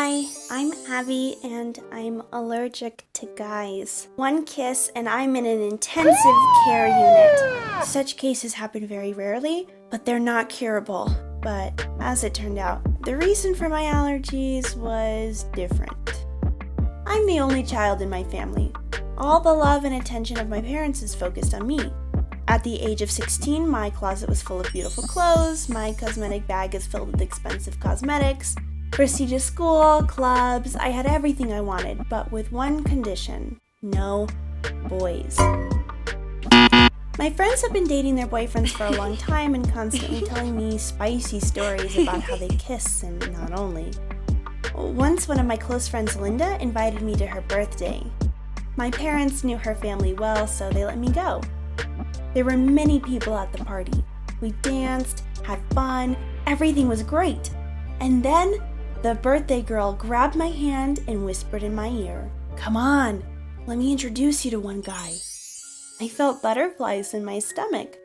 Hi, I'm Abby and I'm allergic to guys. One kiss and I'm in an intensive care unit. Such cases happen very rarely, but they're not curable. But as it turned out, the reason for my allergies was different. I'm the only child in my family. All the love and attention of my parents is focused on me. At the age of 16, my closet was full of beautiful clothes, my cosmetic bag is filled with expensive cosmetics, prestigious school, clubs, I had everything I wanted, but with one condition: no boys. My friends have been dating their boyfriends for a long time and constantly telling me spicy stories about how they kiss, and not only. Once one of my close friends, Linda, invited me to her birthday. My parents knew her family well, so they let me go. There were many people at the party. We danced, had fun, everything was great. And then the birthday girl grabbed my hand and whispered in my ear, "Come on, let me introduce you to one guy." I felt butterflies in my stomach.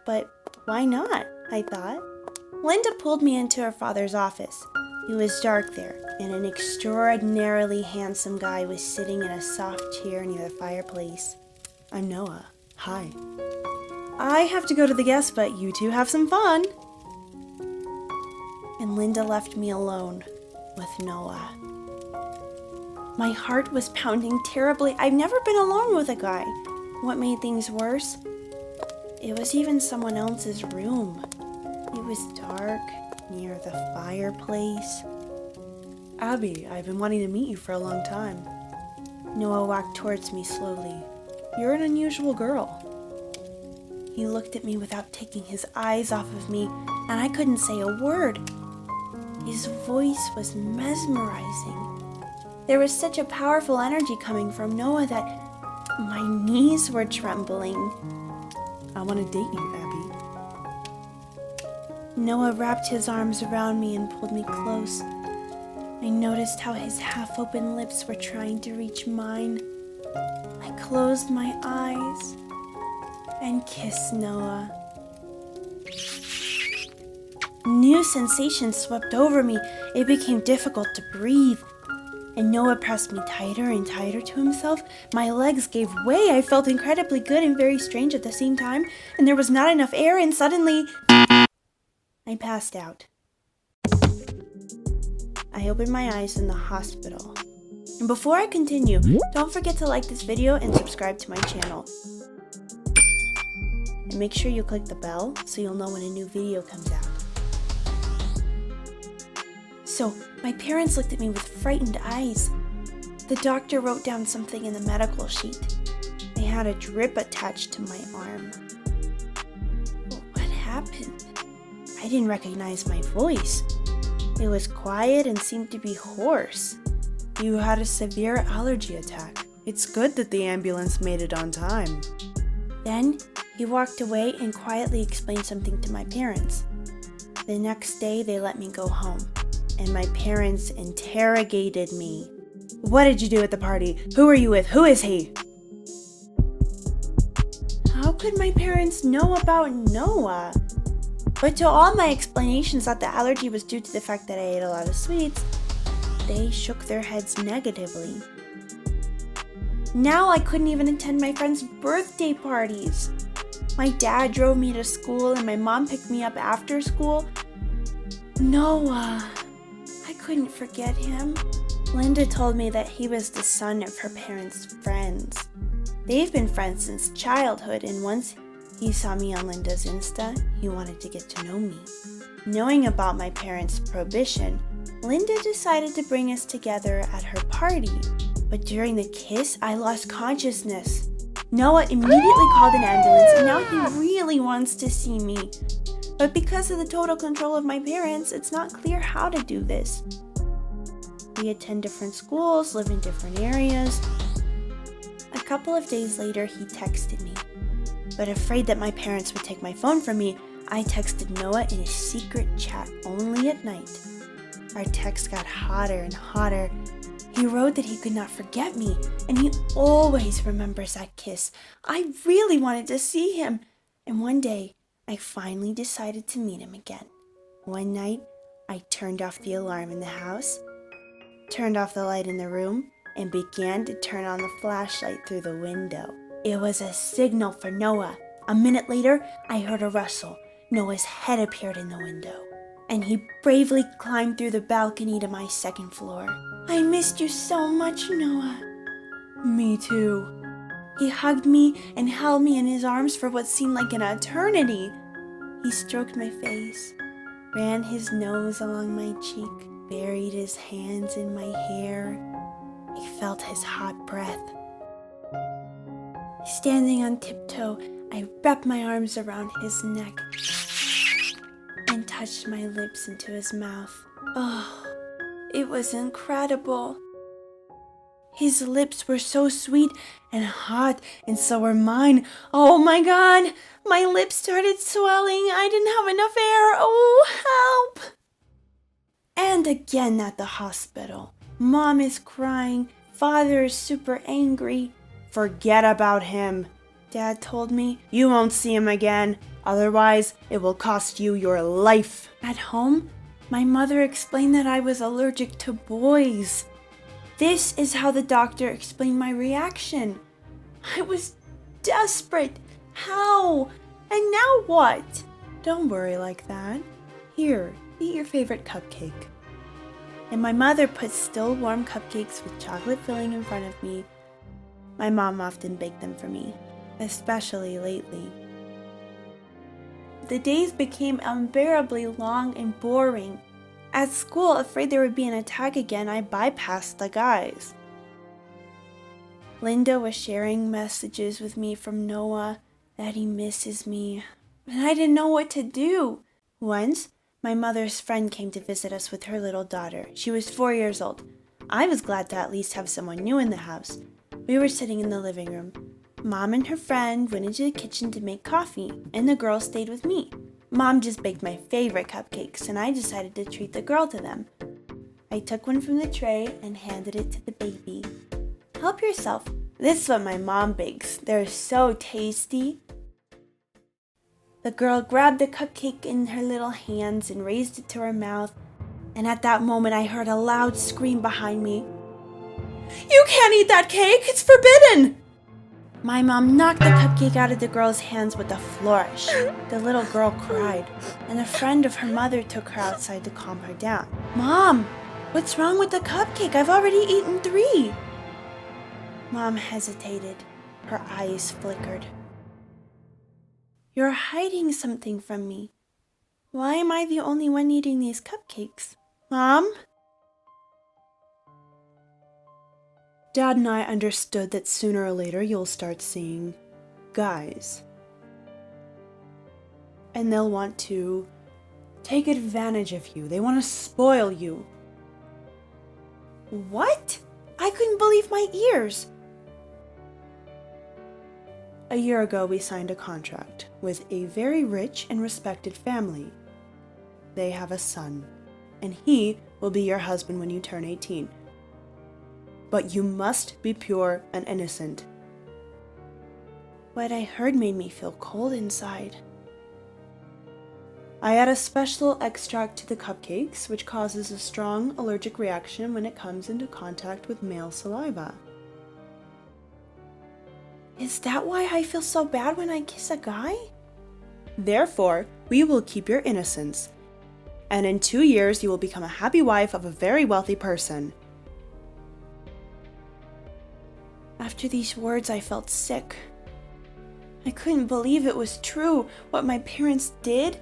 But why not, I thought. Linda pulled me into her father's office. It was dark there, and an extraordinarily handsome guy was sitting in a soft chair near the fireplace. "I'm Noah. Hi. I have to go to the guest, but you two have some fun." And Linda left me alone with Noah. My heart was pounding terribly. I've never been alone with a guy. What made things worse? It was even someone else's room. It was dark, near the fireplace. "Abby, I've been wanting to meet you for a long time." Noah walked towards me slowly. "You're an unusual girl." He looked at me without taking his eyes off of me, and I couldn't say a word. His voice was mesmerizing. There was such a powerful energy coming from Noah that my knees were trembling. "I want to date you, Abby." Noah wrapped his arms around me and pulled me close. I noticed how his half-open lips were trying to reach mine. I closed my eyes and kissed Noah. New sensations swept over me. It became difficult to breathe. And Noah pressed me tighter and tighter to himself. My legs gave way. I felt incredibly good and very strange at the same time. And there was not enough air, and suddenly I passed out. I opened my eyes in the hospital. And before I continue, don't forget to like this video and subscribe to my channel. And make sure you click the bell so you'll know when a new video comes out. So, my parents looked at me with frightened eyes. The doctor wrote down something in the medical sheet. They had a drip attached to my arm. What happened? I didn't recognize my voice. It was quiet and seemed to be hoarse. "You had a severe allergy attack. It's good that the ambulance made it on time." Then, he walked away and quietly explained something to my parents. The next day, they let me go home. And my parents interrogated me. "What did you do at the party? Who are you with? Who is he?" How could my parents know about Noah? But to all my explanations that the allergy was due to the fact that I ate a lot of sweets, they shook their heads negatively. Now I couldn't even attend my friends' birthday parties. My dad drove me to school and my mom picked me up after school. Noah, I couldn't forget him. Linda told me that he was the son of her parents' friends. They've been friends since childhood, and once he saw me on Linda's Insta, he wanted to get to know me. Knowing about my parents' prohibition, Linda decided to bring us together at her party. But during the kiss, I lost consciousness. Noah immediately called an ambulance, and now he really wants to see me. But because of the total control of my parents, it's not clear how to do this. We attend different schools, live in different areas. A couple of days later, he texted me. But afraid that my parents would take my phone from me, I texted Noah in a secret chat only at night. Our text got hotter and hotter. He wrote that he could not forget me, and he always remembers that kiss. I really wanted to see him. And one day, I finally decided to meet him again. One night, I turned off the alarm in the house, turned off the light in the room, and began to turn on the flashlight through the window. It was a signal for Noah. A minute later, I heard a rustle. Noah's head appeared in the window, and he bravely climbed through the balcony to my second floor. I missed you so much, Noah. Me too. He hugged me and held me in his arms for what seemed like an eternity. He stroked my face, ran his nose along my cheek, buried his hands in my hair. I felt his hot breath. Standing on tiptoe, I wrapped my arms around his neck and touched my lips into his mouth. Oh, it was incredible. His lips were so sweet and hot, and so were mine. Oh my God, my lips started swelling. I didn't have enough air. Oh, help! And again at the hospital. Mom is crying. Father is super angry. Forget about him, Dad told me. You won't see him again. Otherwise, it will cost you your life. At home, my mother explained that I was allergic to boys. This is how the doctor explained my reaction. I was desperate. How? And now what? Don't worry like that. Here, eat your favorite cupcake. And my mother put still warm cupcakes with chocolate filling in front of me. My mom often baked them for me, especially lately. The days became unbearably long and boring. At school, afraid there would be an attack again, I bypassed the guys. Linda was sharing messages with me from Noah that he misses me, and I didn't know what to do. Once, my mother's friend came to visit us with her little daughter. She was 4 years old. I was glad to at least have someone new in the house. We were sitting in the living room. Mom and her friend went into the kitchen to make coffee, and the girl stayed with me. Mom just baked my favorite cupcakes, and I decided to treat the girl to them. I took one from the tray and handed it to the baby. Help yourself. This is what my mom bakes. They're so tasty. The girl grabbed the cupcake in her little hands and raised it to her mouth, and at that moment I heard a loud scream behind me. You can't eat that cake! It's forbidden! My mom knocked the cupcake out of the girl's hands with a flourish. The little girl cried, and a friend of her mother took her outside to calm her down. Mom, what's wrong with the cupcake? I've already eaten 3. Mom hesitated. Her eyes flickered. You're hiding something from me. Why am I the only one eating these cupcakes? Mom? Dad and I understood that sooner or later you'll start seeing guys. And they'll want to take advantage of you. They want to spoil you. What? I couldn't believe my ears. A year ago, we signed a contract with a very rich and respected family. They have a son, and he will be your husband when you turn 18. But you must be pure and innocent. What I heard made me feel cold inside. I add a special extract to the cupcakes, which causes a strong allergic reaction when it comes into contact with male saliva. Is that why I feel so bad when I kiss a guy? Therefore, we will keep your innocence, and in 2 years you will become a happy wife of a very wealthy person. After these words, I felt sick. I couldn't believe it was true, what my parents did,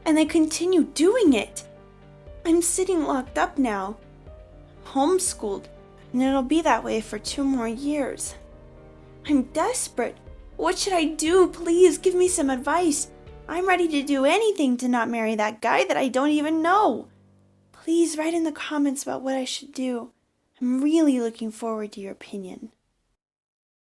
and they continue doing it. I'm sitting locked up now, homeschooled, and it'll be that way for 2 more years. I'm desperate. What should I do? Please give me some advice. I'm ready to do anything to not marry that guy that I don't even know. Please write in the comments about what I should do. I'm really looking forward to your opinion.